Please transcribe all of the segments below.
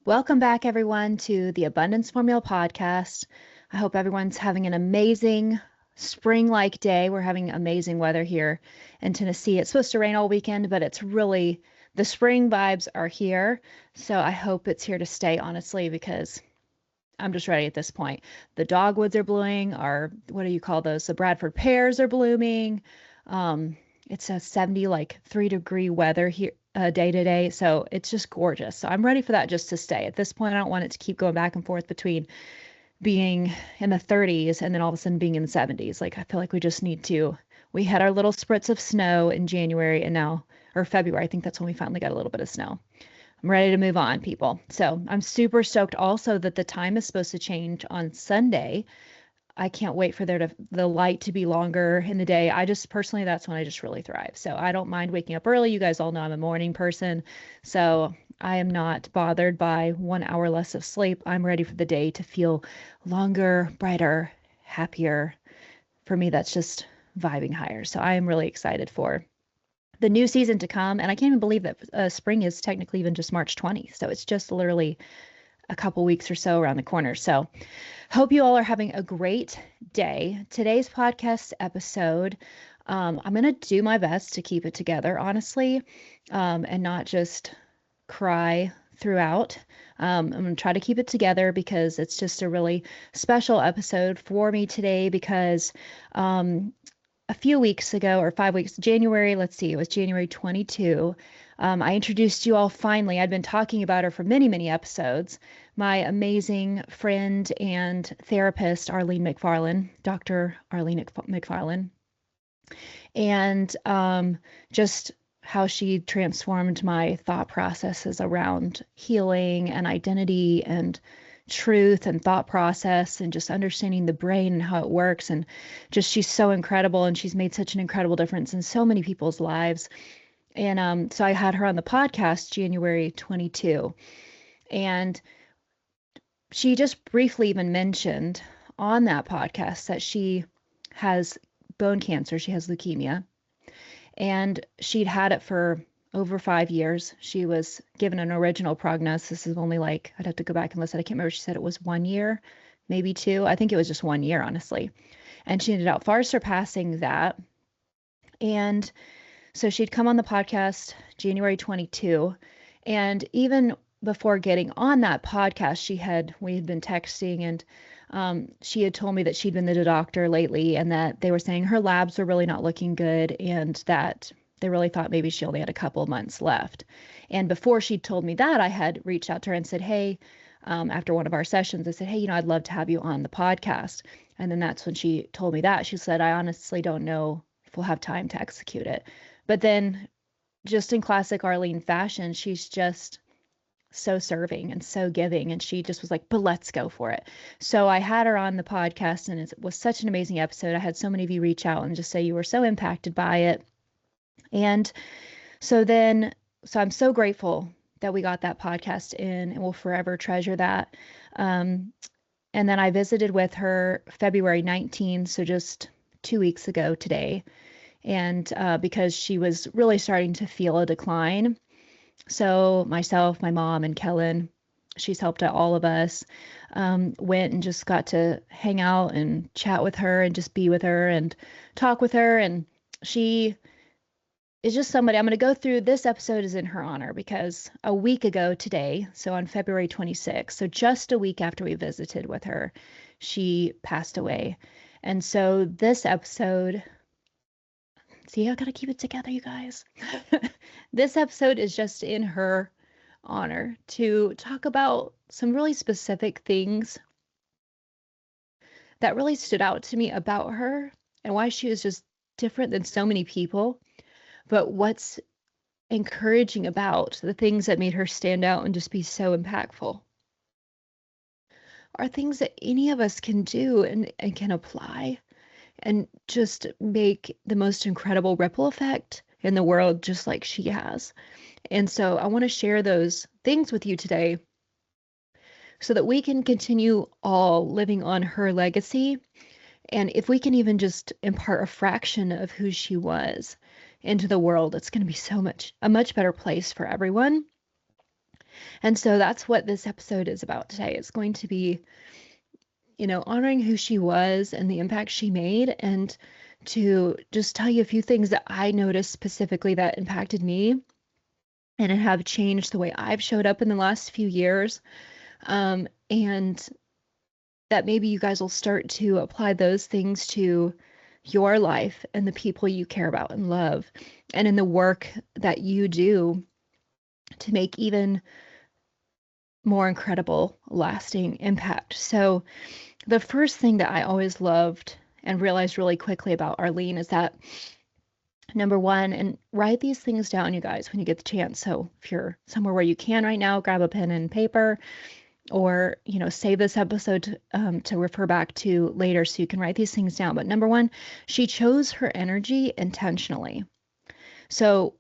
Welcome back, everyone, to the Abundance Formula podcast. I hope everyone's having an amazing spring-like day. We're having amazing weather here in Tennessee. It's supposed to rain all weekend, but it's really, the spring vibes are here. So I hope it's here to stay, honestly, because I'm just ready at this point. The dogwoods are blooming, what do you call those? The Bradford pears are blooming. It's a 70, like 3-degree weather here day to day. So it's just gorgeous. So I'm ready for that just to stay. At this point, I don't want it to keep going back and forth between being in the 30s and then all of a sudden being in the 70s. Like, I feel like we had our little spritz of snow in January and now, or February. I think that's when we finally got a little bit of snow. I'm ready to move on, people. So I'm super stoked also that the time is supposed to change on Sunday. I can't wait for the light to be longer in the day. I just personally, that's when I just really thrive. So I don't mind waking up early. You guys all know I'm a morning person. So I am not bothered by 1 hour less of sleep. I'm ready for the day to feel longer, brighter, happier. For me, that's just vibing higher. So I am really excited for the new season to come. And I can't even believe that spring is technically even just March 20th. So it's just literally a couple weeks or so around the corner. So hope you all are having a great day. Today's podcast episode, I'm going to do my best to keep it together, honestly, and not just cry throughout. I'm going to try to keep it together because it's just a really special episode for me today because a few weeks ago, or 5 weeks, January, let's see, it was January 22. I introduced you all finally. I'd been talking about her for many, many episodes. My amazing friend and therapist, Arlene McFarland, Dr. Arlene McFarland, and just how she transformed my thought processes around healing and identity and truth and thought process and just understanding the brain and how it works. And just, she's so incredible and she's made such an incredible difference in so many people's lives. And so I had her on the podcast January 22. And she just briefly even mentioned on that podcast that she has bone cancer. She has leukemia. And she'd had it for over 5 years. She was given an original prognosis of only, like, I'd have to go back and listen. I can't remember. She said it was 1 year, maybe 2. I think it was just 1 year, honestly. And she ended up far surpassing that. And so she'd come on the podcast January 22. And even before getting on that podcast, we had been texting, and she had told me that she'd been to the doctor lately and that they were saying her labs were really not looking good and that they really thought maybe she only had a couple of months left. And before she told me that, I had reached out to her and said, hey, after one of our sessions, I said, hey, I'd love to have you on the podcast. And then that's when she told me that. She said, I honestly don't know if we'll have time to execute it. But then, just in classic Arlene fashion, she's just so serving and so giving. And she just was like, but let's go for it. So I had her on the podcast and it was such an amazing episode. I had so many of you reach out and just say you were so impacted by it. And so I'm so grateful that we got that podcast in and we'll forever treasure that. And then I visited with her February 19th, so just 2 weeks ago today. And because she was really starting to feel a decline. So myself, my mom, and Kellen, she's helped out all of us, went and just got to hang out and chat with her and just be with her and talk with her. And she is just somebody, I'm going to go through, this episode is in her honor because a week ago today, so on February 26th, so just a week after we visited with her, she passed away. And so this episode, see, I gotta keep it together, you guys. This episode is just in her honor to talk about some really specific things that really stood out to me about her and why she was just different than so many people. But what's encouraging about the things that made her stand out and just be so impactful are things that any of us can do and can apply and just make the most incredible ripple effect in the world, just like she has. And so I want to share those things with you today so that we can continue all living on her legacy. And if we can even just impart a fraction of who she was into the world, it's going to be a much better place for everyone. And so that's what this episode is about today. It's going to be, honoring who she was and the impact she made, and to just tell you a few things that I noticed specifically that impacted me and have changed the way I've showed up in the last few years. And that maybe you guys will start to apply those things to your life and the people you care about and love, and in the work that you do to make even more incredible, lasting impact. So, the first thing that I always loved and realized really quickly about Arlene is that, number one, and write these things down, you guys, when you get the chance. So, if you're somewhere where you can right now, grab a pen and paper, or save this episode to refer back to later so you can write these things down. But number one, she chose her energy intentionally. So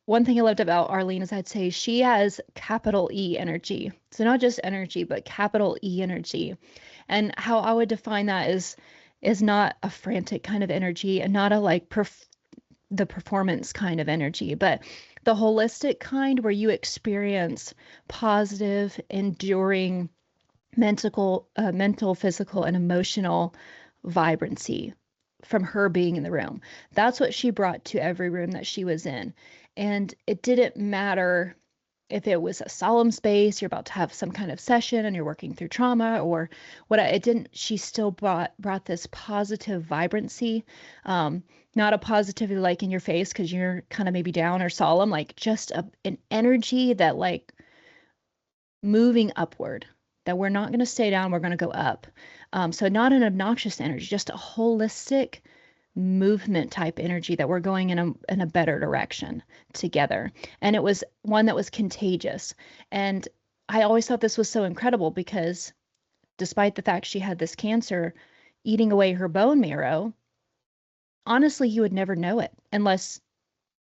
one thing I loved about Arlene is I'd say she has capital E energy. So not just energy, but capital E energy. And how I would define that is not a frantic kind of energy, and not a the performance kind of energy, but the holistic kind where you experience positive, enduring mental, physical, and emotional vibrancy from her being in the room. That's what she brought to every room that she was in. And it didn't matter if it was a solemn space, you're about to have some kind of session and you're working through trauma or what, she still brought this positive vibrancy. Not a positivity like in your face because you're kind of maybe down or solemn, like just an energy that like moving upward, that we're not going to stay down, we're going to go up. So not an obnoxious energy, just a holistic movement type energy that we're going in a better direction together. And it was one that was contagious. And I always thought this was so incredible because despite the fact she had this cancer eating away her bone marrow, honestly, you would never know it unless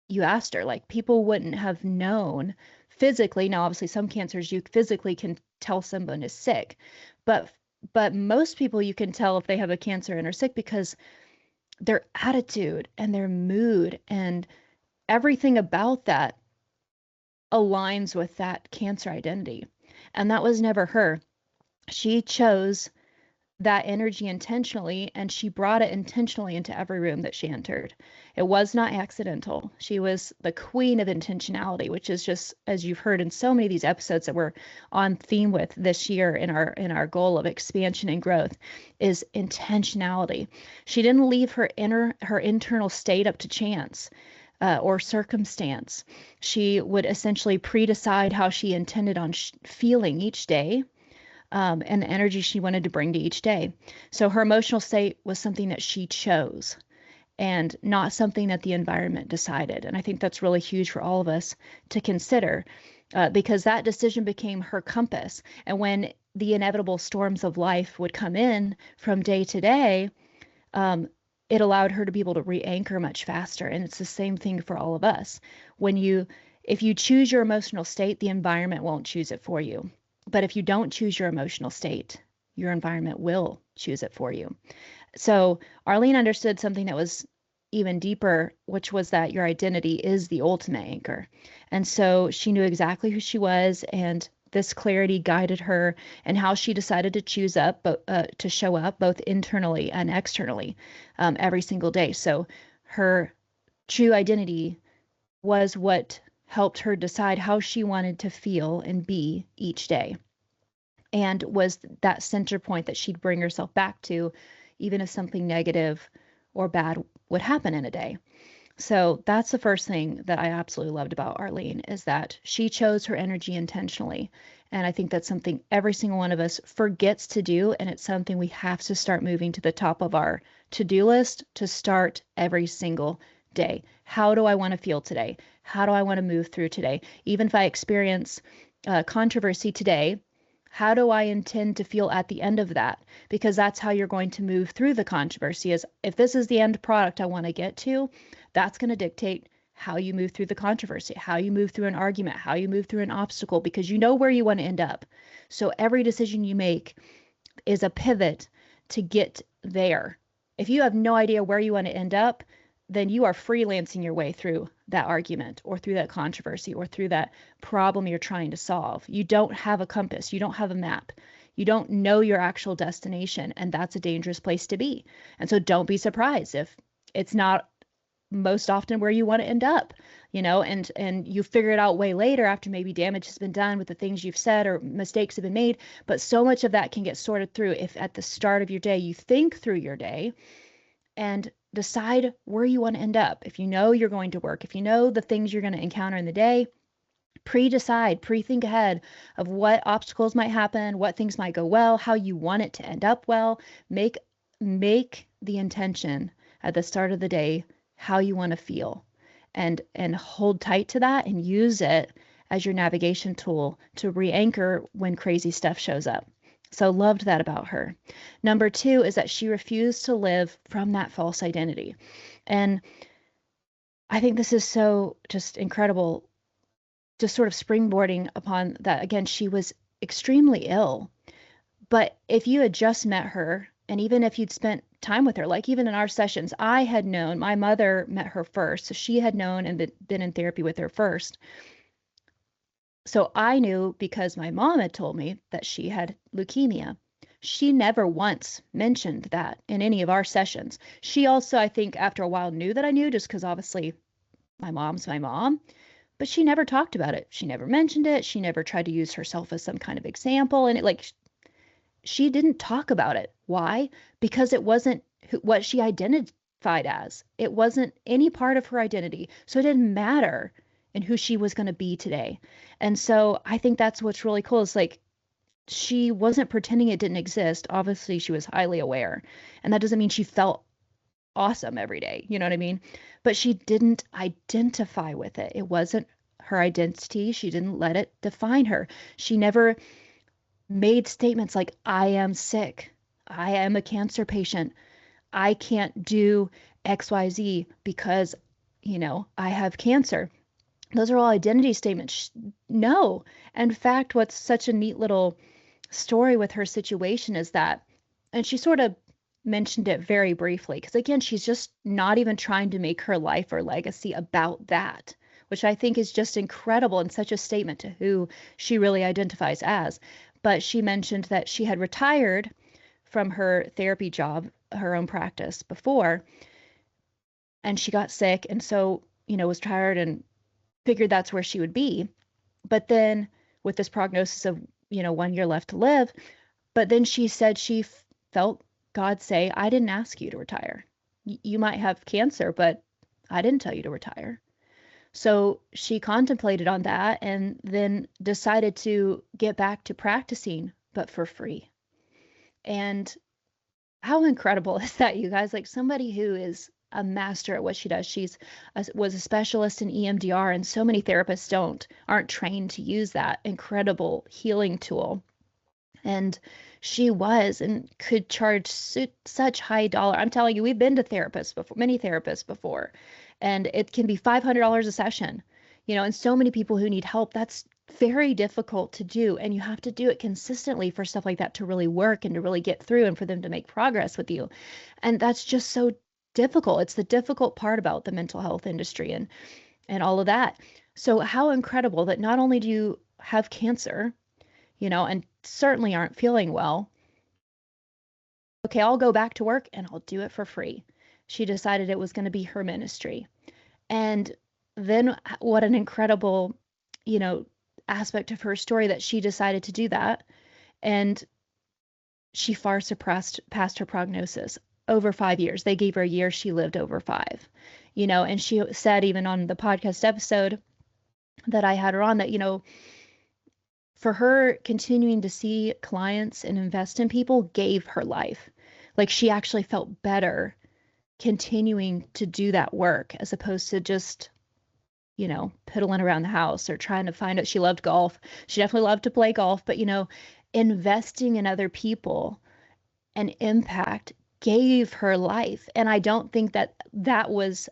you asked her. Like, people wouldn't have known physically. Now, obviously, some cancers you physically can tell someone is sick, but most people you can tell if they have a cancer and are sick because their attitude and their mood and everything about that aligns with that cancer identity. And that was never her. She chose that energy intentionally, and she brought it intentionally into every room that she entered. It was not accidental. She was the queen of intentionality, which is just, as you've heard in so many of these episodes that we're on theme with this year in our goal of expansion and growth, is intentionality. She didn't leave her internal state up to chance or circumstance. She would essentially pre-decide how she intended on feeling each day, and the energy she wanted to bring to each day. So her emotional state was something that she chose and not something that the environment decided. And I think that's really huge for all of us to consider, because that decision became her compass. And when the inevitable storms of life would come in from day to day, it allowed her to be able to re-anchor much faster. And it's the same thing for all of us. If you choose your emotional state, the environment won't choose it for you. But if you don't choose your emotional state, your environment will choose it for you. So Arlene understood something that was even deeper, which was that your identity is the ultimate anchor. And so she knew exactly who she was, and this clarity guided her and how she decided to to show up both internally and externally every single day. So her true identity was what helped her decide how she wanted to feel and be each day, and was that center point that she'd bring herself back to, even if something negative or bad would happen in a day. So that's the first thing that I absolutely loved about Arlene, is that she chose her energy intentionally. And I think that's something every single one of us forgets to do. And it's something we have to start moving to the top of our to-do list to start every single day. How do I want to feel today? How do I want to move through today? Even if I experience controversy today, how do I intend to feel at the end of that? Because that's how you're going to move through the controversy. Is if this is the end product I want to get to, that's going to dictate how you move through the controversy, how you move through an argument, how you move through an obstacle, because you know where you want to end up. So every decision you make is a pivot to get there. If you have no idea where you want to end up, then you are freelancing your way through that argument or through that controversy or through that problem you're trying to solve. You don't have a compass. You don't have a map. You don't know your actual destination. And that's a dangerous place to be. And so don't be surprised if it's not most often where you want to end up, and you figure it out way later after maybe damage has been done with the things you've said or mistakes have been made. But so much of that can get sorted through if at the start of your day you think through your day and decide where you want to end up. If you know you're going to work, if you know the things you're going to encounter in the day, pre-decide, pre-think ahead of what obstacles might happen, what things might go well, how you want it to end up well. Make the intention at the start of the day how you want to feel, and hold tight to that and use it as your navigation tool to re-anchor when crazy stuff shows up. So loved that about her. Number 2 is that she refused to live from that false identity. And I think this is so just incredible, just sort of springboarding upon that. Again, she was extremely ill, but if you had just met her, and even if you'd spent time with her, like even in our sessions, I had known, my mother met her first, so she had known and been in therapy with her first. So I knew because my mom had told me that she had leukemia. She never once mentioned that in any of our sessions. She also, I think, after a while knew that I knew, just because obviously my mom's my mom, but she never talked about it. She never mentioned it. She never tried to use herself as some kind of example. And she didn't talk about it. Why? Because it wasn't what she identified as. It wasn't any part of her identity. So it didn't matter in who she was going to be today. And so I think that's what's really cool. Is like, she wasn't pretending it didn't exist. Obviously, she was highly aware. And that doesn't mean she felt awesome every day. You know what I mean? But she didn't identify with it. It wasn't her identity. She didn't let it define her. She never made statements like, I am sick. I am a cancer patient. I can't do XYZ because, I have cancer. Those are all identity statements. No. In fact, what's such a neat little story with her situation is that, and she sort of mentioned it very briefly, because again, she's just not even trying to make her life or legacy about that, which I think is just incredible and such a statement to who she really identifies as. But she mentioned that she had retired from her therapy job, her own practice before, and she got sick. And so, was tired and figured that's where she would be. But then with this prognosis of, 1 year left to live, but then she said she felt God say, I didn't ask you to retire. You might have cancer, but I didn't tell you to retire. So she contemplated on that and then decided to get back to practicing, but for free. And how incredible is that, you guys? Like, somebody who is a master at what she does. Was a specialist in EMDR, and so many therapists aren't trained to use that incredible healing tool. And she was and could charge such high dollar. I'm telling you, we've been to therapists before, many therapists before, and it can be $500 a session, and so many people who need help. That's very difficult to do. And you have to do it consistently for stuff like that to really work and to really get through and for them to make progress with you. And that's just so difficult. It's the difficult part about the mental health industry and all of that. So how incredible that not only do you have cancer, and certainly aren't feeling well. Okay, I'll go back to work and I'll do it for free. She decided it was going to be her ministry. And then what an incredible, aspect of her story that she decided to do that. And she far surpassed her prognosis. Over 5 years. They gave her a year. She lived over 5, and she said even on the podcast episode that I had her on that, for her, continuing to see clients and invest in people gave her life. Like, she actually felt better continuing to do that work as opposed to just, piddling around the house or trying to find out. She loved golf. She definitely loved to play golf, but, investing in other people and impact gave her life. And I don't think that was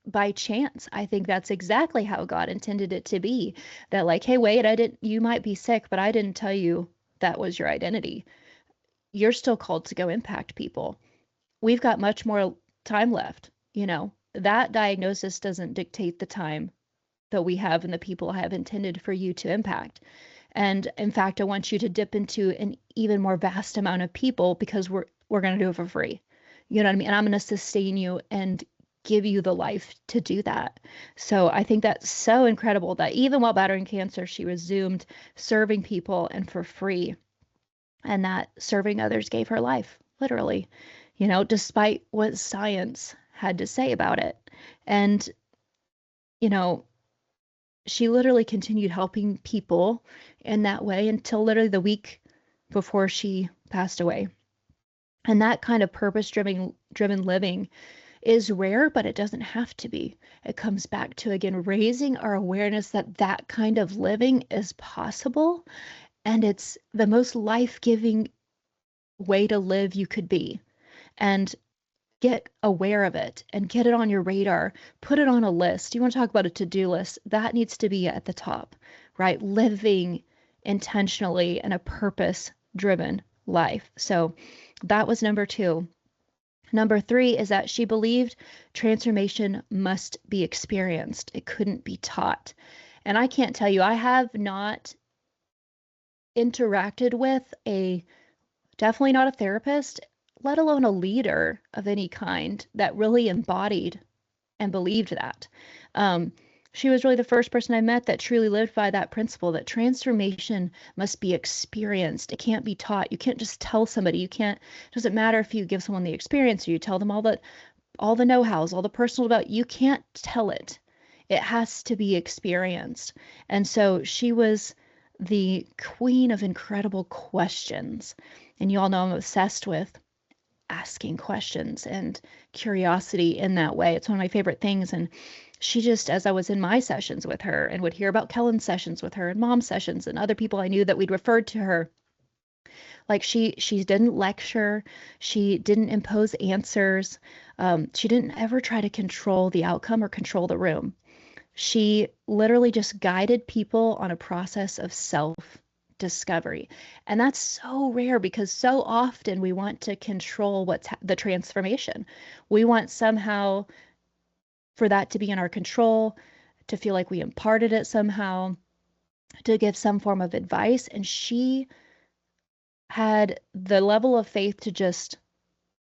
by chance. I think that's exactly how God intended it to be. That like, hey, wait, you might be sick, but I didn't tell you that was your identity. You're still called to go impact people. We've got much more time left, that diagnosis doesn't dictate the time that we have and the people I have intended for you to impact. And in fact, I want you to dip into an even more vast amount of people because we're going to do it for free. You know what I mean? And I'm going to sustain you and give you the life to do that. So I think that's so incredible that even while battling cancer, she resumed serving people and for free. And that serving others gave her life, literally, despite what science had to say about it. And, you know, she literally continued helping people in that way until literally the week before she passed away. And that kind of purpose-driven living is rare, but it doesn't have to be. It comes back to, again, raising our awareness that that kind of living is possible, and it's the most life-giving way to live you could be. And get aware of it and get it on your radar. Put it on a list. You want to talk about a to-do list? That needs to be at the top, right? Living intentionally in a purpose-driven life. So that was number 2. Number 3 is that she believed transformation must be experienced. It couldn't be taught. And I can't tell you, I have not interacted with definitely not a therapist, let alone a leader of any kind that really embodied and believed that. She was really the first person I met that truly lived by that principle that transformation must be experienced. It can't be taught. You can't just tell somebody. It doesn't matter if you give someone the experience or you tell them all the know-hows, all the personal about, you can't tell it. It has to be experienced. And so she was the queen of incredible questions. And you all know I'm obsessed with asking questions and curiosity in that way. It's one of my favorite things. And she just, as I was in my sessions with her and would hear about Kellen's sessions with her and Mom's sessions and other people I knew that we'd referred to her, like she didn't lecture, she didn't impose answers, she didn't ever try to control the outcome or control the room. She literally just guided people on a process of self-discovery. And that's so rare because so often we want to control the transformation. We want somehow for that to be in our control, to feel like we imparted it somehow, to give some form of advice. And she had the level of faith to just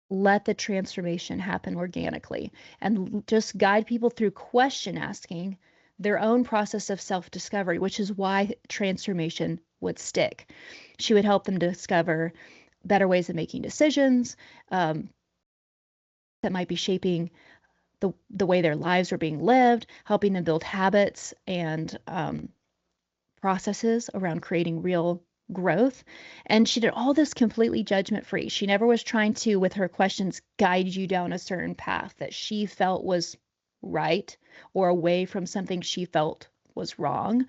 let the transformation happen organically and just guide people through question asking, their own process of self-discovery, which is why transformation would stick. She would help them discover better ways of making decisions that might be shaping the way their lives are being lived, helping them build habits and processes around creating real growth. And she did all this completely judgment free. She never was trying to, with her questions, guide you down a certain path that she felt was right or away from something she felt was wrong.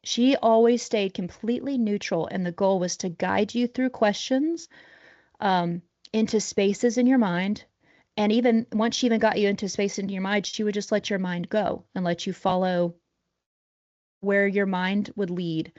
She always stayed completely neutral, and the goal was to guide you through questions into spaces in your mind. And even once she even got you into space into your mind, she would just let your mind go and let you follow where your mind would lead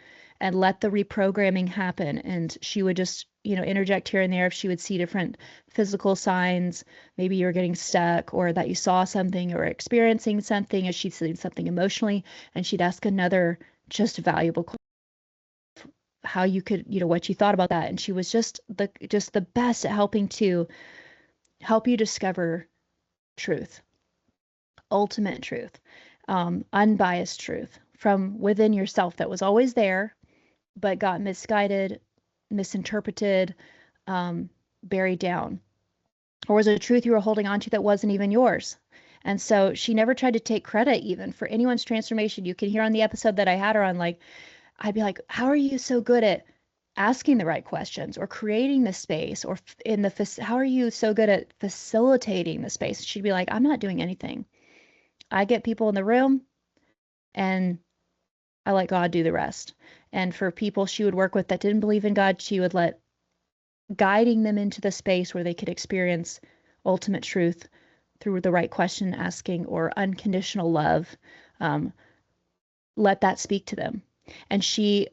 and let the reprogramming happen. And she would just, interject here and there if she would see different physical signs, maybe you're getting stuck or that you saw something or experiencing something, as she'd seen something emotionally, and she'd ask another just valuable question, how you could, what you thought about that. And she was just the best at helping to help you discover truth, ultimate truth, unbiased truth from within yourself that was always there, but got misguided, misinterpreted, buried down, or was a truth you were holding on to that wasn't even yours. And so she never tried to take credit even for anyone's transformation. You can hear on the episode that I had her on, like, I'd be like, how are you so good at asking the right questions or creating the space or how are you so good at facilitating the space? She'd be like, I'm not doing anything. I get people in the room and I let God do the rest. And for people she would work with that didn't believe in God, she would let guiding them into the space where they could experience ultimate truth through the right question asking or unconditional love, let that speak to them. And she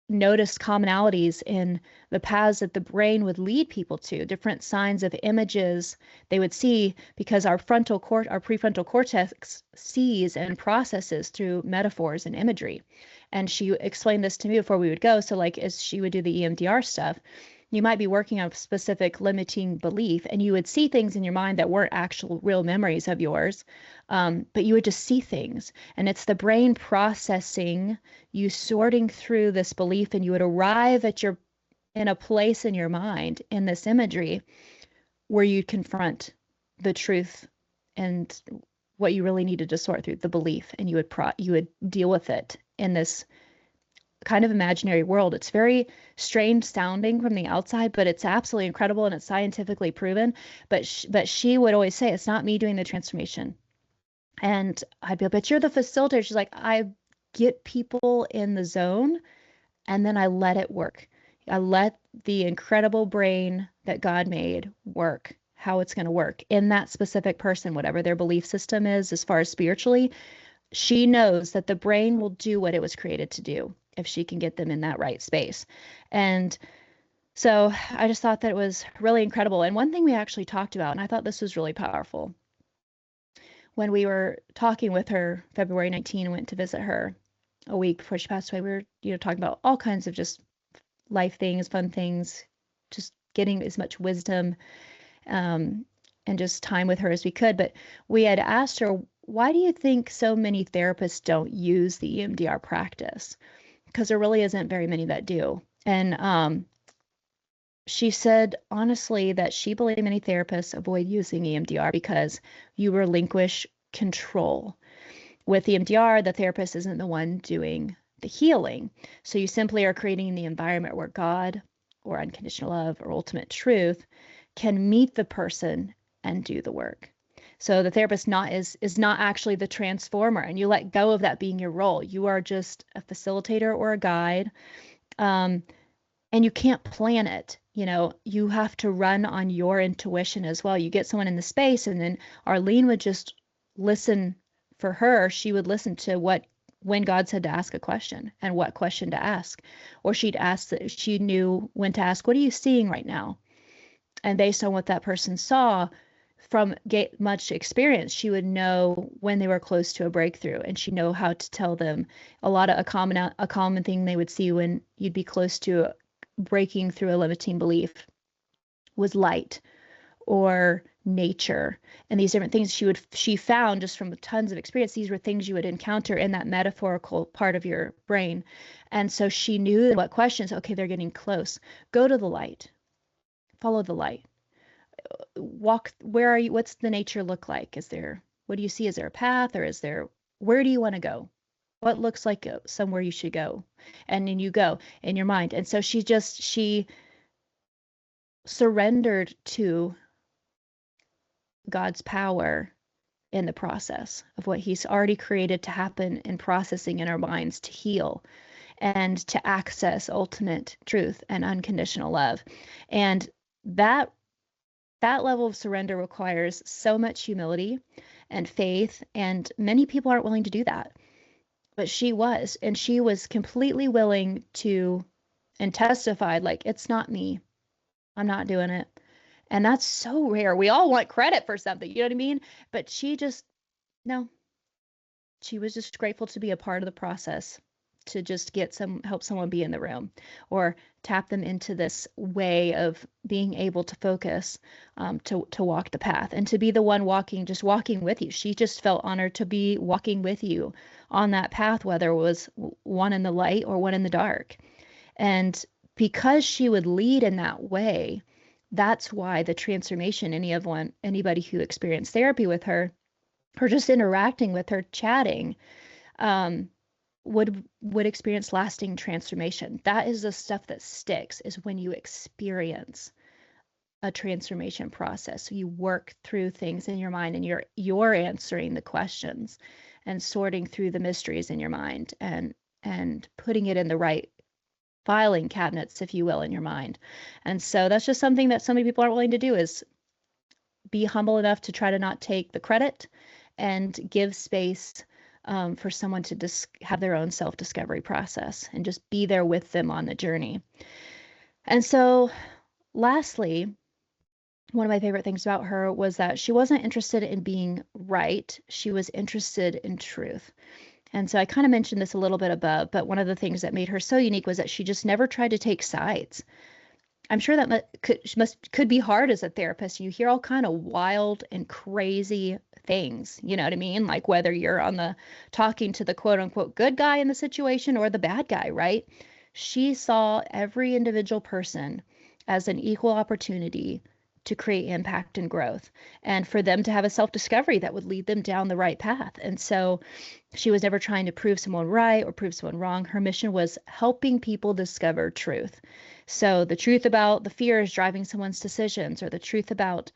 noticed commonalities in the paths that the brain would lead people to, different signs of images they would see, because our prefrontal cortex sees and processes through metaphors and imagery. And she explained this to me before we would go. So like as she would do the EMDR stuff, you might be working on a specific limiting belief and you would see things in your mind that weren't actual real memories of yours, but you would just see things. And it's the brain processing, you sorting through this belief, and you would arrive in a place in your mind in this imagery where you confront the truth and what you really needed to sort through, the belief, and you would deal with it in this kind of imaginary world. It's very strange sounding from the outside, but it's absolutely incredible and it's scientifically proven. But she would always say, it's not me doing the transformation. And I'd be like, but you're the facilitator. She's like, I get people in the zone and then I let it work. I let the incredible brain that God made work, how it's going to work in that specific person, whatever their belief system is as far as spiritually. She knows that the brain will do what it was created to do if she can get them in that right space. And so I just thought that it was really incredible. And one thing we actually talked about, and I thought this was really powerful, when we were talking with her February 19 and went to visit her a week before she passed away, we were talking about all kinds of just life things, fun things, just getting as much wisdom and just time with her as we could. But we had asked her, why do you think so many therapists don't use the EMDR practice? Because there really isn't very many that do. And she said, honestly, that she believed many therapists avoid using EMDR because you relinquish control. With EMDR, the therapist isn't the one doing the healing. So you simply are creating the environment where God or unconditional love or ultimate truth can meet the person and do the work. So the therapist is not actually the transformer, and you let go of that being your role. You are just a facilitator or a guide, and you can't plan it. You have to run on your intuition as well. You get someone in the space, and then Arlene would just listen. For her, she would listen to when God said to ask a question and what question to ask, or she'd ask that she knew when to ask, what are you seeing right now? And based on what that person saw, from much experience, she would know when they were close to a breakthrough, and she'd know how to tell them. A common thing they would see when you'd be close to breaking through a limiting belief was light or nature, and these different things she found just from tons of experience. These were things you would encounter in that metaphorical part of your brain. And so she knew what questions, okay, they're getting close. Go to the light, follow the light. Walk, where are you? What's the nature look like? What do you see? Is there a path, or where do you want to go? What looks like somewhere you should go? And then you go in your mind. And so she surrendered to God's power in the process of what he's already created to happen in processing in our minds to heal and to access ultimate truth and unconditional love. And that level of surrender requires so much humility and faith, and many people aren't willing to do that. But she was, and she was completely willing to, and testified, like, it's not me. I'm not doing it. And that's so rare. We all want credit for something, you know what I mean? But she was just grateful to be a part of the process, to just help someone be in the room, or tap them into this way of being able to focus, to walk the path, and to be the one walking with you. She just felt honored to be walking with you on that path, whether it was one in the light or one in the dark. And because she would lead in that way, that's why the transformation, anybody who experienced therapy with her, or just interacting with her, chatting, would experience lasting transformation. That is the stuff that sticks, is when you experience a transformation process. So you work through things in your mind, and you're answering the questions and sorting through the mysteries in your mind, and putting it in the right filing cabinets, if you will, in your mind. And so that's just something that so many people aren't willing to do, is be humble enough to try to not take the credit and give space for someone to have their own self-discovery process and just be there with them on the journey. And so lastly, one of my favorite things about her was that she wasn't interested in being right. She was interested in truth. And so I kind of mentioned this a little bit above, but one of the things that made her so unique was that she just never tried to take sides. I'm sure that could be hard as a therapist. You hear all kind of wild and crazy things, you know what I mean? Like whether you're on the talking to the quote unquote good guy in the situation or the bad guy, right? She saw every individual person as an equal opportunity to create impact and growth and for them to have a self-discovery that would lead them down the right path. And so she was never trying to prove someone right or prove someone wrong. Her mission was helping people discover truth. So the truth about the fears driving someone's decisions, or the truth about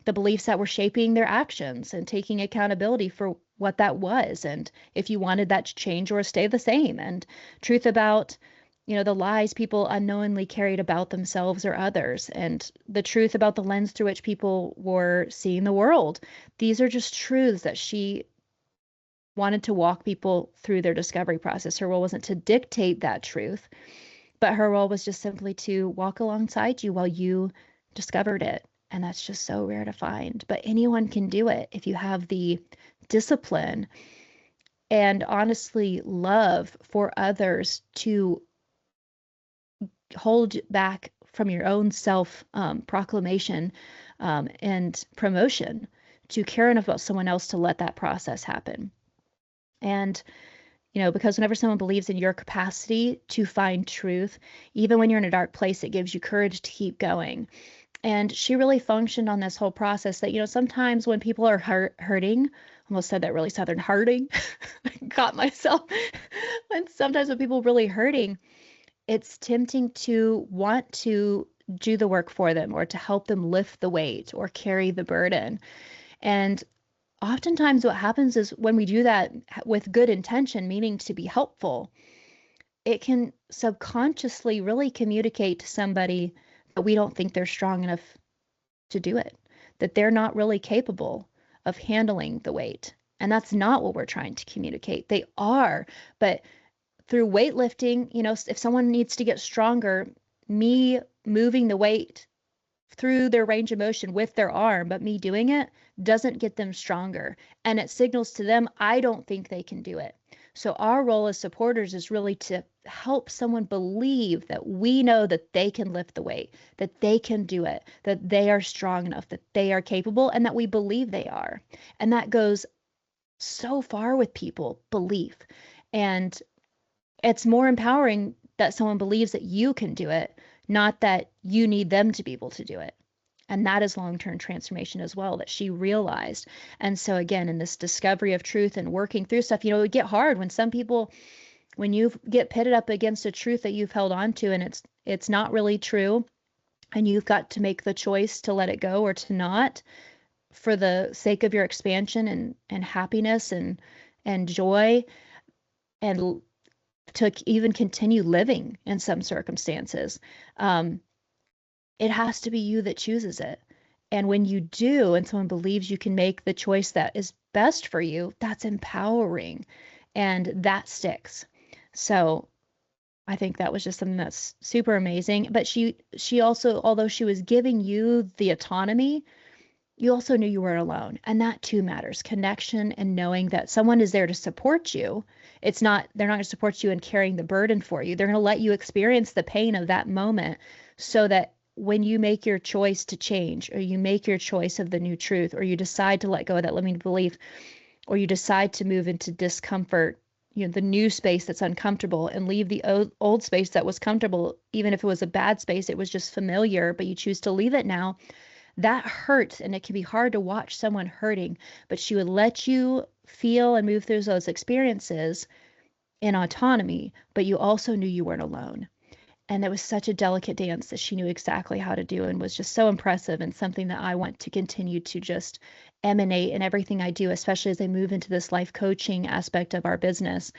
the beliefs that were shaping their actions, and taking accountability for what that was, and if you wanted that to change or stay the same, and truth about the lies people unknowingly carried about themselves or others, and the truth about the lens through which people were seeing the world. These are just truths that she wanted to walk people through their discovery process. Her role wasn't to dictate that truth, but her role was just simply to walk alongside you while you discovered it. And that's just so rare to find. But anyone can do it if you have the discipline and honestly love for others to hold back from your own self proclamation and promotion, to care enough about someone else to let that process happen. And because whenever someone believes in your capacity to find truth, even when you're in a dark place, it gives you courage to keep going. And she really functioned on this whole process that, sometimes when people are hurting, almost said that really Southern, hurting, I caught myself. And sometimes when people are really hurting, it's tempting to want to do the work for them or to help them lift the weight or carry the burden. And oftentimes what happens is when we do that with good intention, meaning to be helpful, it can subconsciously really communicate to somebody that we don't think they're strong enough to do it, that they're not really capable of handling the weight. And that's not what we're trying to communicate. They are, but through weightlifting, if someone needs to get stronger, me moving the weight through their range of motion with their arm, but me doing it doesn't get them stronger. And it signals to them, I don't think they can do it. So our role as supporters is really to help someone believe that we know that they can lift the weight, that they can do it, that they are strong enough, that they are capable, and that we believe they are. And that goes so far with people, belief. And it's more empowering that someone believes that you can do it, not that you need them to be able to do it. And that is long-term transformation as well, that she realized. And so again, in this discovery of truth and working through stuff, it would get hard when you get pitted up against a truth that you've held on to and it's not really true, and you've got to make the choice to let it go or to not, for the sake of your expansion and happiness and joy, and to even continue living in some circumstances. It has to be you that chooses it. And when you do, and someone believes you can make the choice that is best for you, that's empowering and that sticks. So I think that was just something that's super amazing. But she also, although she was giving you the autonomy, you also knew you weren't alone. And that too matters. Connection and knowing that someone is there to support you. They're not going to support you in carrying the burden for you. They're going to let you experience the pain of that moment so that when you make your choice to change, or you make your choice of the new truth, or you decide to let go of that limiting belief, or you decide to move into discomfort, the new space that's uncomfortable, and leave the old space that was comfortable, even if it was a bad space, it was just familiar, but you choose to leave it now. That hurts, and it can be hard to watch someone hurting, but she would let you feel and move through those experiences in autonomy, but you also knew you weren't alone. And it was such a delicate dance that she knew exactly how to do, and was just so impressive, and something that I want to continue to just emanate in everything I do, especially as I move into this life coaching aspect of our business.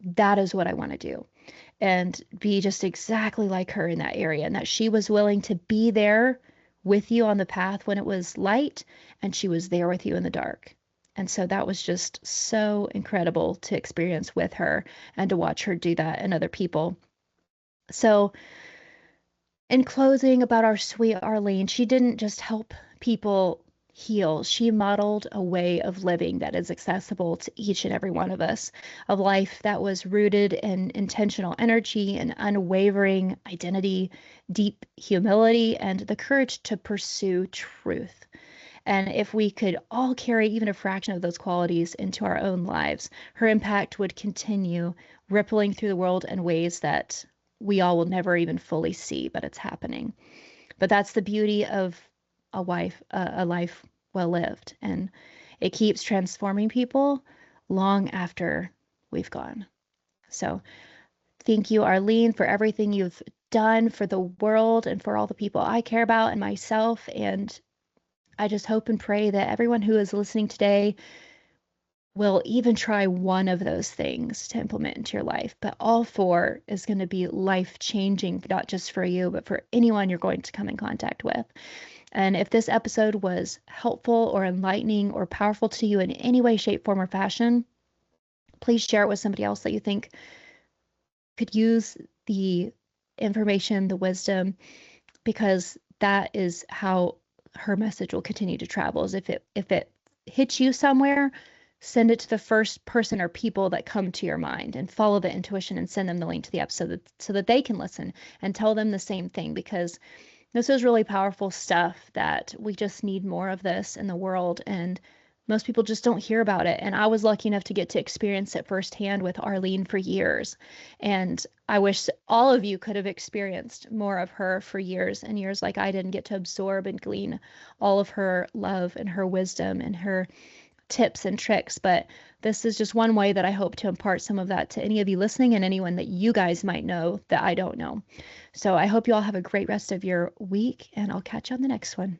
That is what I want to do, and be just exactly like her in that area, and that she was willing to be there with you on the path when it was light, and she was there with you in the dark. And so that was just so incredible to experience with her and to watch her do that in other people. So, in closing, about our sweet Arlene, she didn't just help people heal, she modeled a way of living that is accessible to each and every one of us, a life that was rooted in intentional energy and unwavering identity, deep humility, and the courage to pursue truth. And if we could all carry even a fraction of those qualities into our own lives, her impact would continue rippling through the world in ways that we all will never even fully see, but it's happening. But that's the beauty of a life well lived, and it keeps transforming people long after we've gone. So thank you, Arlene, for everything you've done for the world and for all the people I care about and myself. And I just hope and pray that everyone who is listening today will even try one of those things to implement into your life. But all four is going to be life changing, not just for you, but for anyone you're going to come in contact with. And if this episode was helpful or enlightening or powerful to you in any way, shape, form, or fashion, please share it with somebody else that you think could use the information, the wisdom, because that is how her message will continue to travel. Is if it hits you somewhere, send it to the first person or people that come to your mind, and follow the intuition and send them the link to the episode so that they can listen and tell them the same thing, because this is really powerful stuff that we just need more of this in the world, and most people just don't hear about it. And I was lucky enough to get to experience it firsthand with Arlene for years. And I wish all of you could have experienced more of her for years and years like I did, and get to absorb and glean all of her love and her wisdom and her tips and tricks. But this is just one way that I hope to impart some of that to any of you listening and anyone that you guys might know that I don't know. So I hope you all have a great rest of your week, and I'll catch you on the next one.